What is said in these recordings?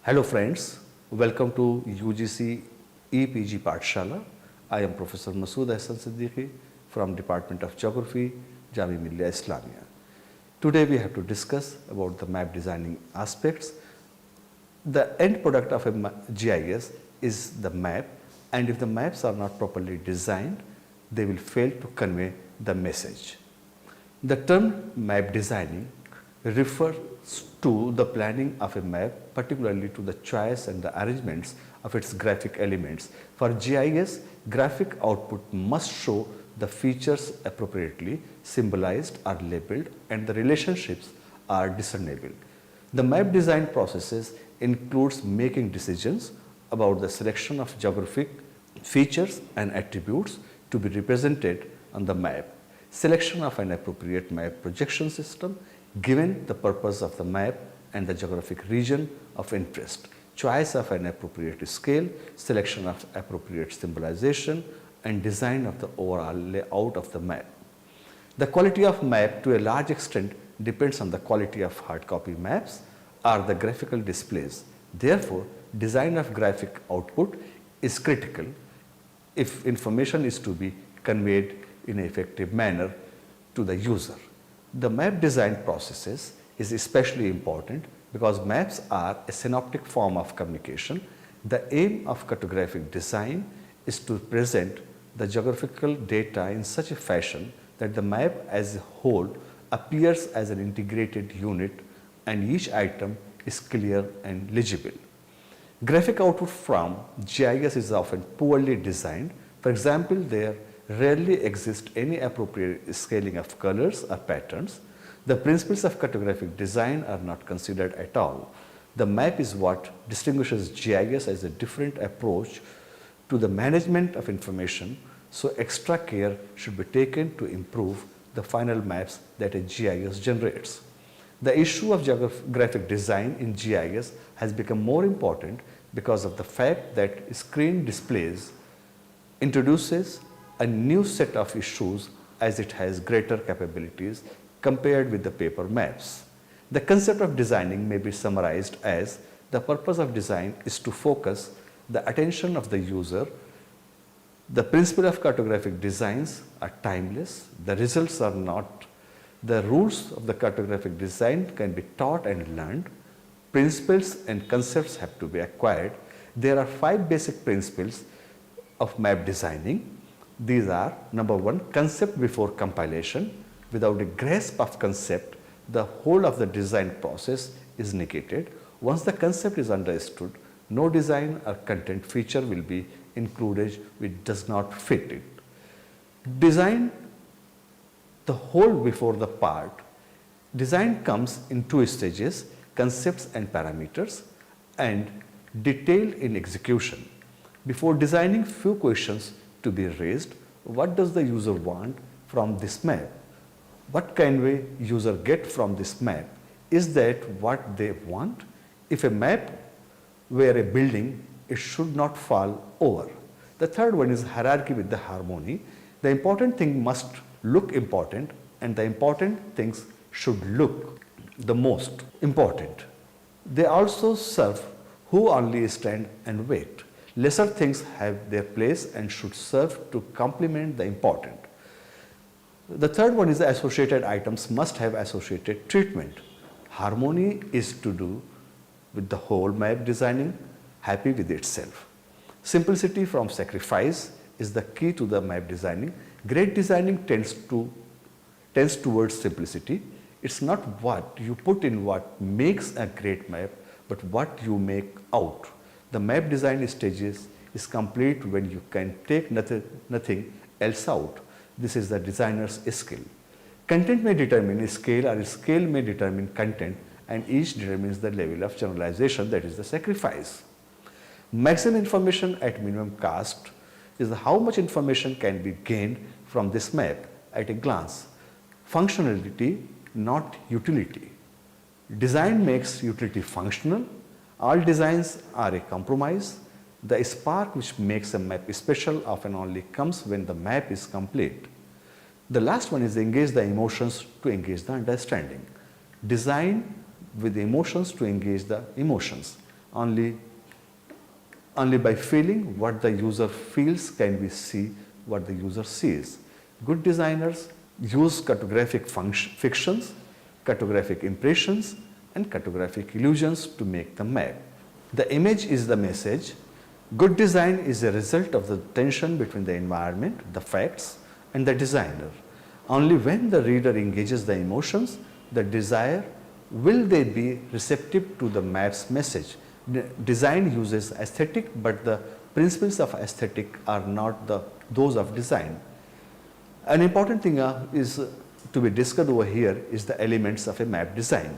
Hello friends, welcome to UGC EPG Pathshala. I am Professor Masood Ahsan Siddiqui from Department of Geography, Jamia Millia Islamia. Today we have to discuss about the map designing aspects. The end product of a GIS is the map, and if the maps are not properly designed, they will fail to convey the message. The term map designing refers to the planning of a map, particularly to the choice and the arrangements of its graphic elements. For GIS, graphic output must show the features appropriately symbolized or labeled, and the relationships are discernible. The map design processes includes making decisions about the selection of geographic features and attributes to be represented on the map, selection of an appropriate map projection system given the purpose of the map and the geographic region of interest, choice of an appropriate scale, selection of appropriate symbolization, and design of the overall layout of the map. The quality of map to a large extent depends on the quality of hard copy maps or the graphical displays. Therefore, design of graphic output is critical if information is to be conveyed in an effective manner to the user. The map design processes is especially important because maps are a synoptic form of communication. The aim of cartographic design is to present the geographical data in such a fashion that the map as a whole appears as an integrated unit and each item is clear and legible. Graphic output from GIS is often poorly designed. For example, there rarely exists any appropriate scaling of colors or patterns. The principles of cartographic design are not considered at all. The map is what distinguishes GIS as a different approach to the management of information, so extra care should be taken to improve the final maps that a GIS generates. The issue of geographic design in GIS has become more important because of the fact that screen displays introduces a new set of issues as it has greater capabilities compared with the paper maps. The concept of designing may be summarized as the purpose of design is to focus the attention of the user. The principle of cartographic designs are timeless. The results are not. The rules of the cartographic design can be taught and learned. Principles and concepts have to be acquired. There are 5 basic principles of map designing. These are: number 1, concept before compilation. Without a grasp of concept, the whole of the design process is negated. Once the concept is understood, no design or content feature will be included which does not fit it. Design the whole before the part. Design comes in 2 stages: concepts and parameters, and detailed in execution. Before designing, few questions to be raised. What does the user want from this map? What can we user get from this map? Is that what they want? If a map were a building, it should not fall over. The third one is hierarchy with the harmony. The important thing must look important, and the important things should look the most important. They also serve who only stand and wait. Lesser things have their place and should serve to complement the important. The third one is the associated items must have associated treatment. Harmony is to do with the whole map designing happy with itself. Simplicity from sacrifice is the key to the map designing. Great designing tends towards simplicity. It's not what you put in what makes a great map, but what you make out. The map design stages is complete when you can take nothing else out. This is the designer's skill. Content may determine scale, or scale may determine content, and each determines the level of generalization, that is the sacrifice. Maximum information at minimum cost is how much information can be gained from this map at a glance. Functionality, not utility. Design makes utility functional. All designs are a compromise. The spark which makes a map special often only comes when the map is complete. The last one is engage the emotions to engage the understanding. Design with the emotions to engage the emotions. only by feeling what the user feels can we see what the user sees. Good designers use cartographic fictions, cartographic impressions, and cartographic illusions to make the map. The image is the message. Good design is a result of the tension between the environment, the facts, and the designer. Only when the reader engages the emotions, the desire, will they be receptive to the map's message. Design uses aesthetic, but the principles of aesthetic are not those of design. An important thing is to be discussed over here is the elements of a map design.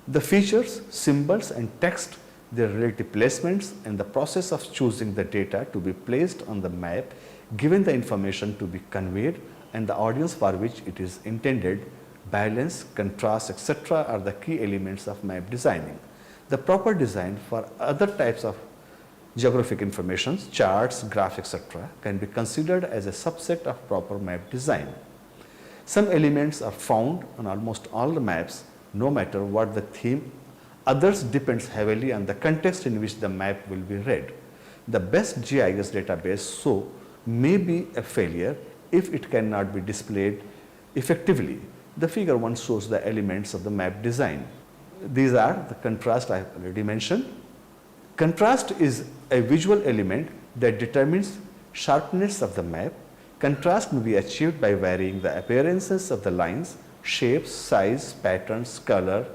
The features, symbols, and text, their relative placements, and the process of choosing the data to be placed on the map, given the information to be conveyed, and the audience for which it is intended, balance, contrast, etc. are the key elements of map designing. The proper design for other types of geographic information, charts, graphs, etc. can be considered as a subset of proper map design. Some elements are found on almost all the maps, no matter what the theme. Others depends heavily on the context in which the map will be read. The best GIS database so may be a failure if it cannot be displayed effectively. The figure 1 shows the elements of the map design. These are the contrast I have already mentioned. Contrast is a visual element that determines sharpness of the map. Contrast may be achieved by varying the appearances of the lines, shapes, size, patterns, color,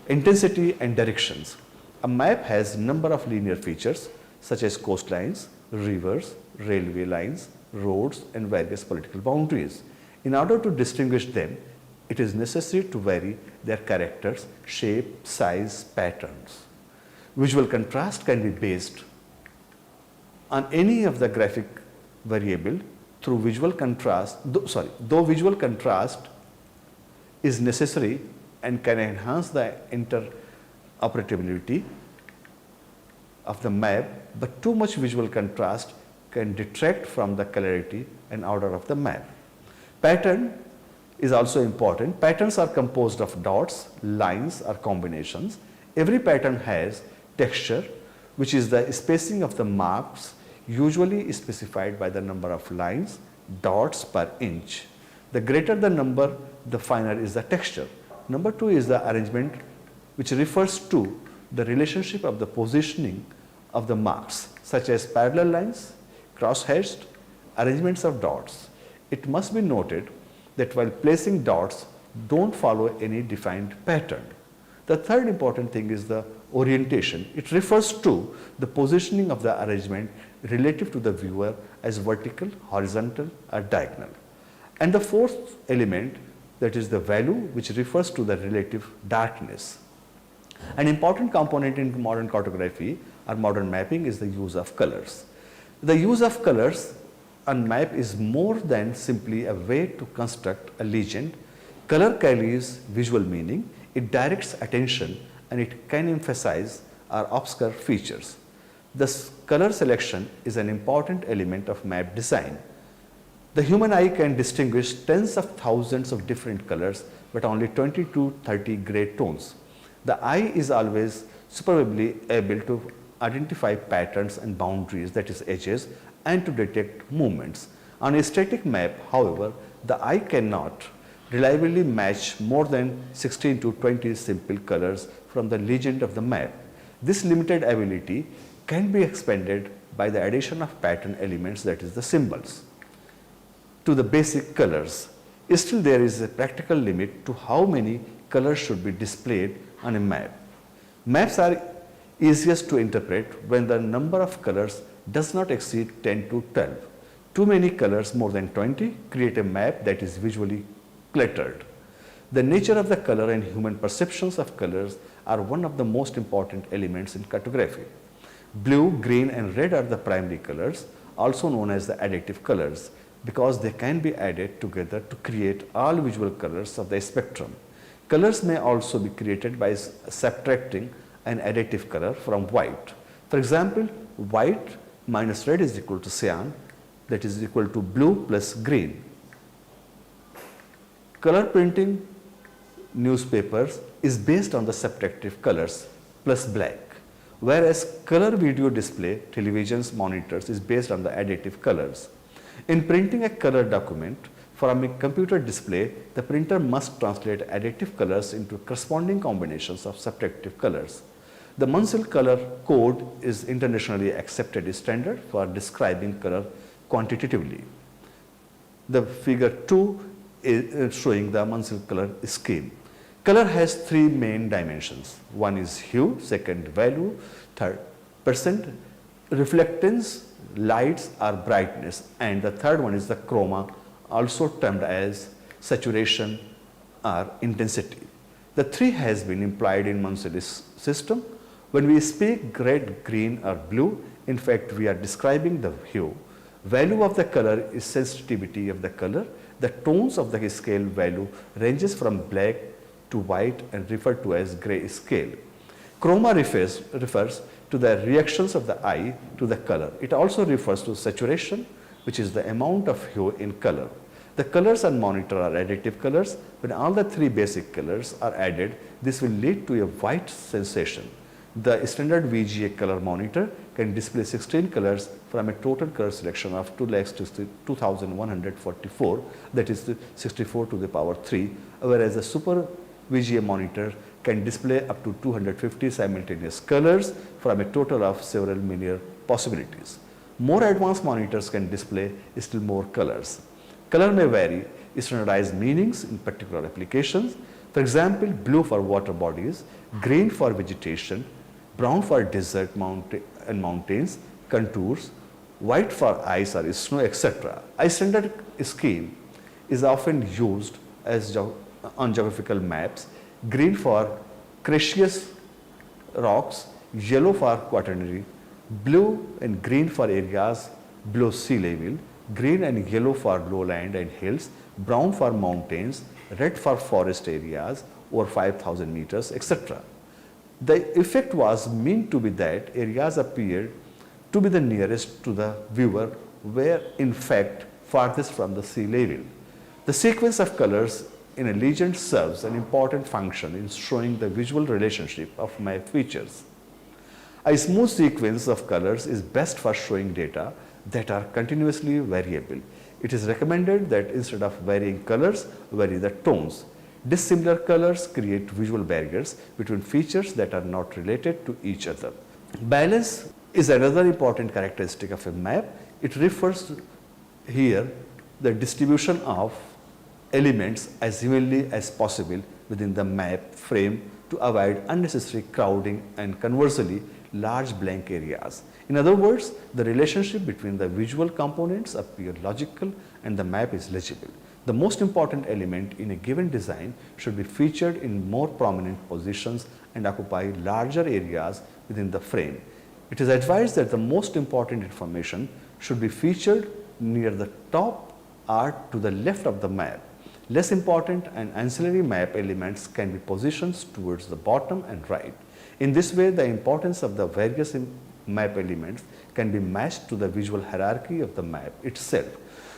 intensity, and directions. A map has a number of linear features such as coastlines, rivers, railway lines, roads, and various political boundaries. In order to distinguish them, it is necessary to vary their characters, shape, size, patterns. Visual contrast can be based on any of the graphic variable through visual contrast, though visual contrast is necessary and can enhance the interoperability of the map, but too much visual contrast can detract from the clarity and order of the map. Pattern is also important. Patterns are composed of dots, lines, or combinations. Every pattern has texture, which is the spacing of the marks, usually specified by the number of lines, dots per inch. The greater the number, the finer is the texture. Number 2 is the arrangement, which refers to the relationship of the positioning of the marks, such as parallel lines, cross-hatched, arrangements of dots. It must be noted that while placing dots, don't follow any defined pattern. The third important thing is the orientation. It refers to the positioning of the arrangement relative to the viewer as vertical, horizontal, or diagonal. And the fourth element, that is the value, which refers to the relative darkness. An important component in modern cartography or modern mapping is the use of colors. The use of colors on map is more than simply a way to construct a legend. Color carries visual meaning, it directs attention, and it can emphasize or obscure features. Thus, color selection is an important element of map design. The human eye can distinguish tens of thousands of different colors, but only 20 to 30 gray tones. The eye is always superbly able to identify patterns and boundaries, that is edges, and to detect movements. On a static map, however, the eye cannot reliably match more than 16 to 20 simple colors from the legend of the map. This limited ability can be expanded by the addition of pattern elements, that is the symbols, to the basic colors. Still, there is a practical limit to how many colors should be displayed on a map. Maps are easiest to interpret when the number of colors does not exceed 10 to 12. Too many colors, more than 20, create a map that is visually cluttered. The nature of the color and human perceptions of colors are one of the most important elements in cartography. Blue, green, and red are the primary colors, also known as the additive colors, because they can be added together to create all visual colors of the spectrum. Colors may also be created by subtracting an additive color from white. For example, white minus red is equal to cyan, that is equal to blue plus green. Color printing newspapers is based on the subtractive colors plus black. whereas color video display, televisions, monitors is based on the additive colors. In printing a color document from a computer display, the printer must translate additive colors into corresponding combinations of subtractive colors. The Munsell color code is internationally accepted standard for describing color quantitatively. The figure 2 is showing the Munsell color scheme. Color has three main dimensions. One is hue, second value, third percent reflectance, lights or brightness, and the third one is the chroma, also termed as saturation or intensity. The three has been implied in Munsell's system. When we speak red, green or blue, in fact we are describing the hue. Value of the color is sensitivity of the color. The tones of the scale value ranges from black to white and referred to as gray scale. Chroma refers to the reactions of the eye to the color. It also refers to saturation, which is the amount of hue in color. The colors on monitor are additive colors. When all the three basic colors are added, this will lead to a white sensation. The standard VGA color monitor can display 16 colors from a total color selection of 2,6144, that is 64 to the power 3, whereas the super VGA monitor can display up to 250 simultaneous colors from a total of several million possibilities. More advanced monitors can display still more colors. Color may vary standardized meanings in particular applications. For example, blue for water bodies, green for vegetation, brown for desert and mountains, contours, white for ice or snow, etc. A standard scheme is often used as on geographical maps. Green for Cretaceous rocks, yellow for quaternary, blue and green for areas below sea level, green and yellow for lowland and hills, brown for mountains, red for forest areas over 5,000 meters, etc. The effect was meant to be that areas appeared to be the nearest to the viewer were in fact farthest from the sea level. The sequence of colors in a legend serves an important function in showing the visual relationship of map features. A smooth sequence of colors is best for showing data that are continuously variable. It is recommended that instead of varying colors, vary the tones. Dissimilar colors create visual barriers between features that are not related to each other. Balance is another important characteristic of a map. It refers here the distribution of elements as evenly as possible within the map frame to avoid unnecessary crowding and conversely large blank areas. In other words, the relationship between the visual components appear logical and the map is legible. The most important element in a given design should be featured in more prominent positions and occupy larger areas within the frame. It is advised that the most important information should be featured near the top or to the left of the map. Less important and ancillary map elements can be positioned towards the bottom and right. In this way, the importance of the various map elements can be matched to the visual hierarchy of the map itself.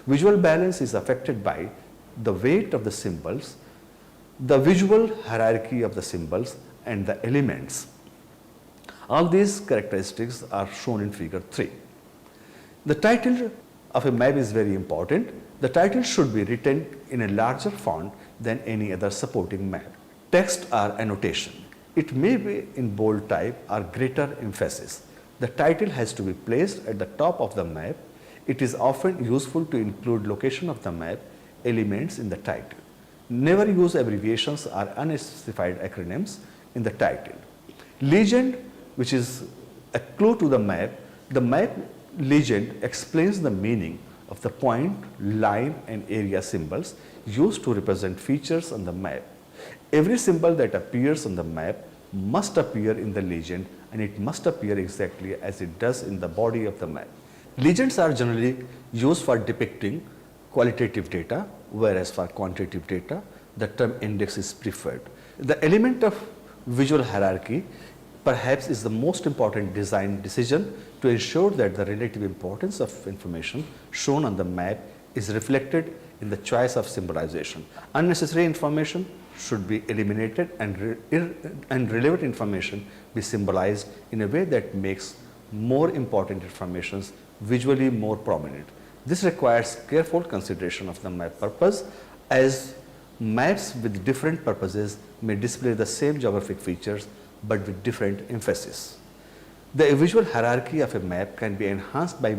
Visual balance is affected by the weight of the symbols, the visual hierarchy of the symbols, and the elements. All these characteristics are shown in figure 3. The title of a map is very important. The title should be written in a larger font than any other supporting map. Text or annotation. It may be in bold type or greater emphasis. The title has to be placed at the top of the map. It is often useful to include location of the map elements in the title. Never use abbreviations or unspecified acronyms in the title. Legend, which is a clue to the map legend explains the meaning of the point, line and area symbols used to represent features on the map. Every symbol that appears on the map must appear in the legend and it must appear exactly as it does in the body of the map. Legends are generally used for depicting qualitative data, whereas for quantitative data, the term index is preferred. The element of visual hierarchy perhaps is the most important design decision to ensure that the relative importance of information shown on the map is reflected in the choice of symbolization. Unnecessary information should be eliminated and relevant information be symbolized in a way that makes more important informations visually more prominent. This requires careful consideration of the map purpose, as maps with different purposes may display the same geographic features but with different emphasis. The visual hierarchy of a map can be enhanced by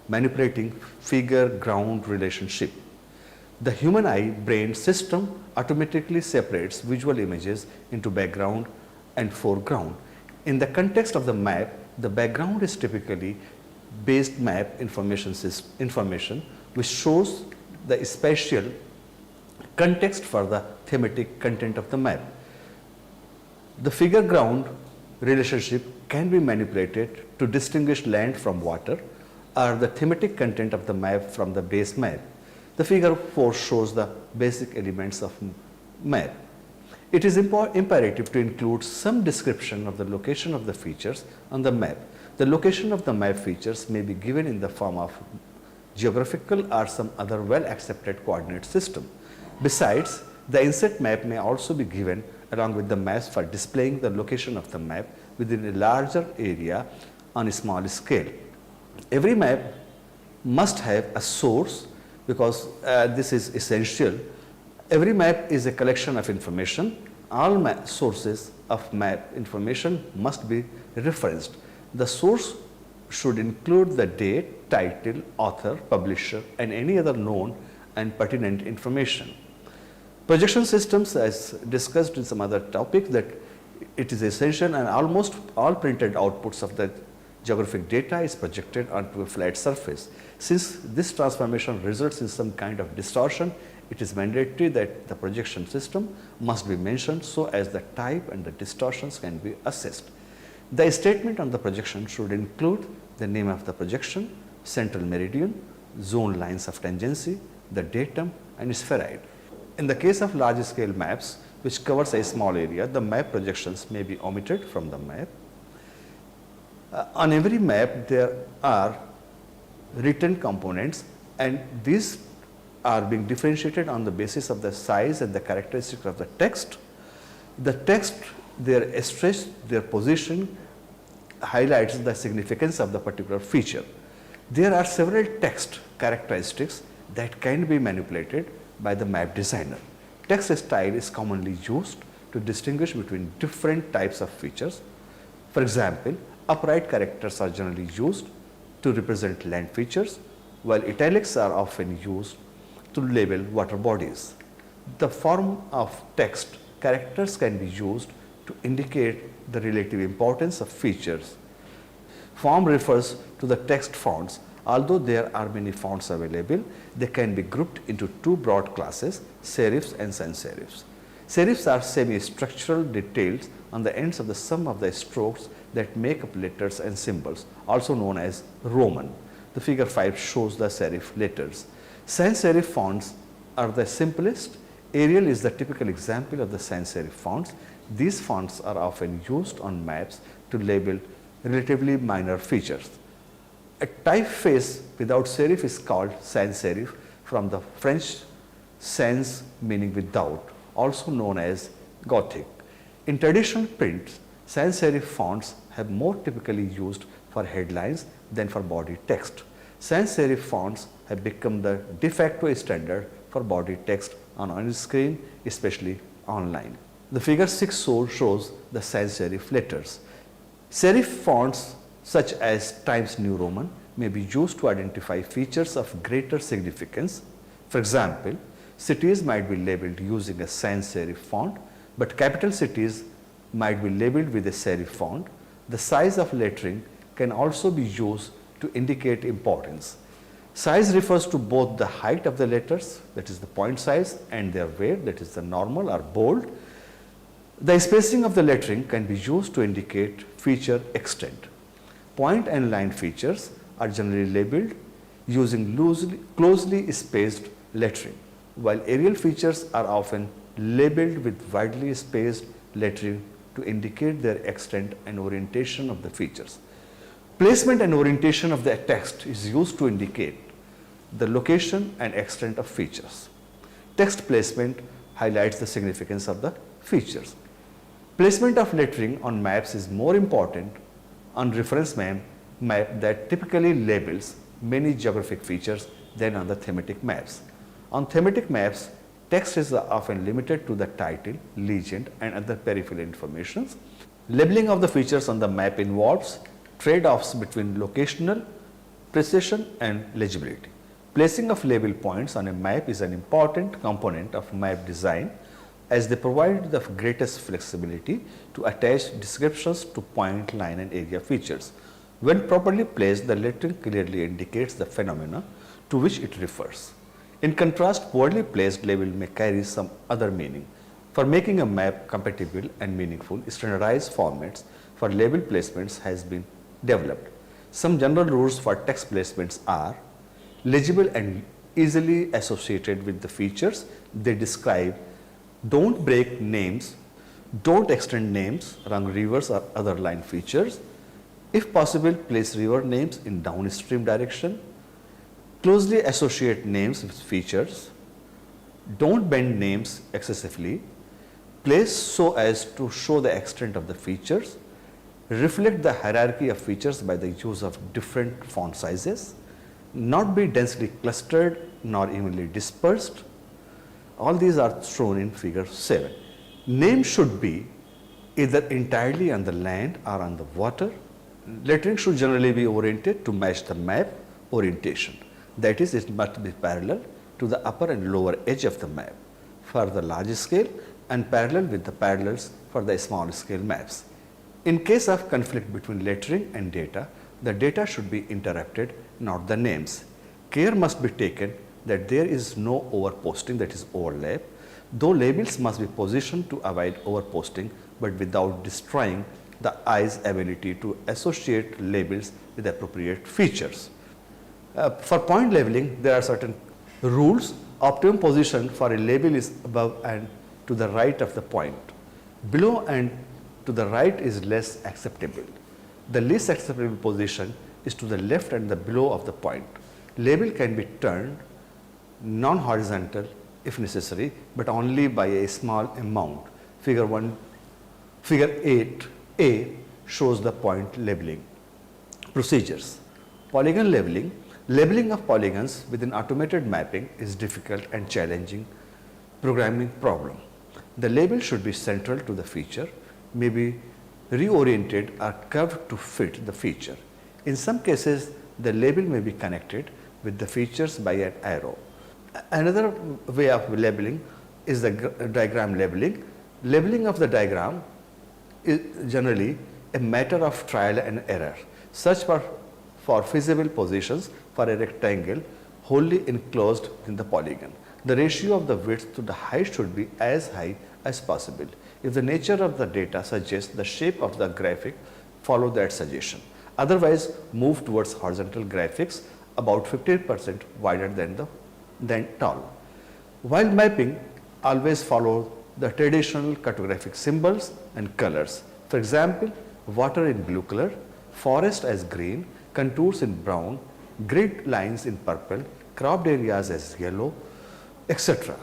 manipulating figure-ground relationship. The human eye brain system automatically separates visual images into background and foreground. In the context of the map, the background is typically based map information which shows the spatial context for the thematic content of the map. The figure-ground relationship can be manipulated to distinguish land from water or the thematic content of the map from the base map. The figure 4 shows the basic elements of map. It is imperative to include some description of the location of the features on the map. The location of the map features may be given in the form of geographical or some other well-accepted coordinate system. Besides, the inset map may also be given along with the maps for displaying the location of the map within a larger area on a small scale. Every map must have a source because this is essential. Every map is a collection of information. All sources of map information must be referenced. The source should include the date, title, author, publisher, and any other known and pertinent information. Projection systems, as discussed in some other topics, that it is essential and almost all printed outputs of the geographic data is projected onto a flat surface. Since this transformation results in some kind of distortion, it is mandatory that the projection system must be mentioned so as the type and the distortions can be assessed. The statement on the projection should include the name of the projection, central meridian, zone lines of tangency, the datum, and spheroid. In the case of large scale maps which covers a small area, the map projections may be omitted from the map. On every map there are written components, and these are being differentiated on the basis of the size and the characteristics of the text. The text, their stress, their position highlights the significance of the particular feature. There are several text characteristics that can be manipulated by the map designer. Text style is commonly used to distinguish between different types of features. For example, upright characters are generally used to represent land features, while italics are often used to label water bodies. The form of text characters can be used to indicate the relative importance of features. Form refers to the text fonts. Although there are many fonts available, they can be grouped into two broad classes, serifs and sans serifs. Serifs are semi-structural details on the ends of the sum of the strokes that make up letters and symbols, also known as Roman. The figure 5 shows the serif letters. Sans serif fonts are the simplest. Arial is the typical example of the sans serif fonts. These fonts are often used on maps to label relatively minor features. A typeface without serif is called sans serif, from the French sans meaning without, also known as Gothic. In traditional prints, sans serif fonts have more typically used for headlines than for body text. Sans serif fonts have become the de facto standard for body text on screen, especially online. The figure 6 shows the sans serif letters. Serif fonts such as Times New Roman may be used to identify features of greater significance. For example, cities might be labeled using a sans serif font, but capital cities might be labeled with a serif font. The size of lettering can also be used to indicate importance. Size refers to both the height of the letters, that is the point size, and their weight, that is the normal or bold. The spacing of the lettering can be used to indicate feature extent. Point and line features are generally labeled using closely spaced lettering, while aerial features are often labeled with widely spaced lettering to indicate their extent and orientation of the features. Placement and orientation of the text is used to indicate the location and extent of features. Text placement highlights the significance of the features. Placement of lettering on maps is more important on reference map that typically labels many geographic features than on the thematic maps. On thematic maps, text is often limited to the title, legend, and other peripheral information. Labeling of the features on the map involves trade-offs between locational precision and legibility. Placing of label points on a map is an important component of map design as they provide the greatest flexibility to attach descriptions to point, line, and area features. When properly placed, the lettering clearly indicates the phenomena to which it refers. In contrast, poorly placed label may carry some other meaning. For making a map compatible and meaningful, standardized formats for label placements has been developed. Some general rules for text placements are legible and easily associated with the features they describe. Don't break names, don't extend names around rivers or other line features. If possible, place river names in downstream direction. Closely associate names with features. Don't bend names excessively. Place so as to show the extent of the features. Reflect the hierarchy of features by the use of different font sizes. Not be densely clustered nor evenly dispersed. All these are shown in figure 7. Names should be either entirely on the land or on the water. Lettering should generally be oriented to match the map orientation. That is, it must be parallel to the upper and lower edge of the map for the large scale and parallel with the parallels for the small scale maps. In case of conflict between lettering and data, the data should be interrupted, not the names. Care must be taken that there is no overposting, that is overlap, though labels must be positioned to avoid overposting but without destroying the eye's ability to associate labels with appropriate features. For point labeling, there are certain rules. Optimum position for a label is above and to the right of the point. Below and to the right is less acceptable. The least acceptable position is to the left and the below of the point. Label can be turned non-horizontal if necessary, but only by a small amount. Figure 8a shows the point labeling procedures. Polygon labeling. Labeling of polygons within automated mapping is difficult and challenging programming problem. The label should be central to the feature, may be reoriented or curved to fit the feature. In some cases, the label may be connected with the features by an arrow. Another way of labeling is the diagram labeling. Labeling of the diagram is generally a matter of trial and error. Search for feasible positions for a rectangle wholly enclosed in the polygon. The ratio of the width to the height should be as high as possible. If the nature of the data suggests the shape of the graphic, follow that suggestion. Otherwise, move towards horizontal graphics about 15% wider than tall. While mapping, always follow the traditional cartographic symbols and colors. For example, water in blue color, forest as green, contours in brown, grid lines in purple, cropped areas as yellow, etc.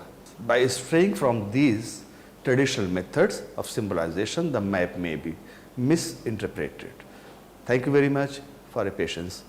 By straying from these traditional methods of symbolization, the map may be misinterpreted. Thank you very much for your patience.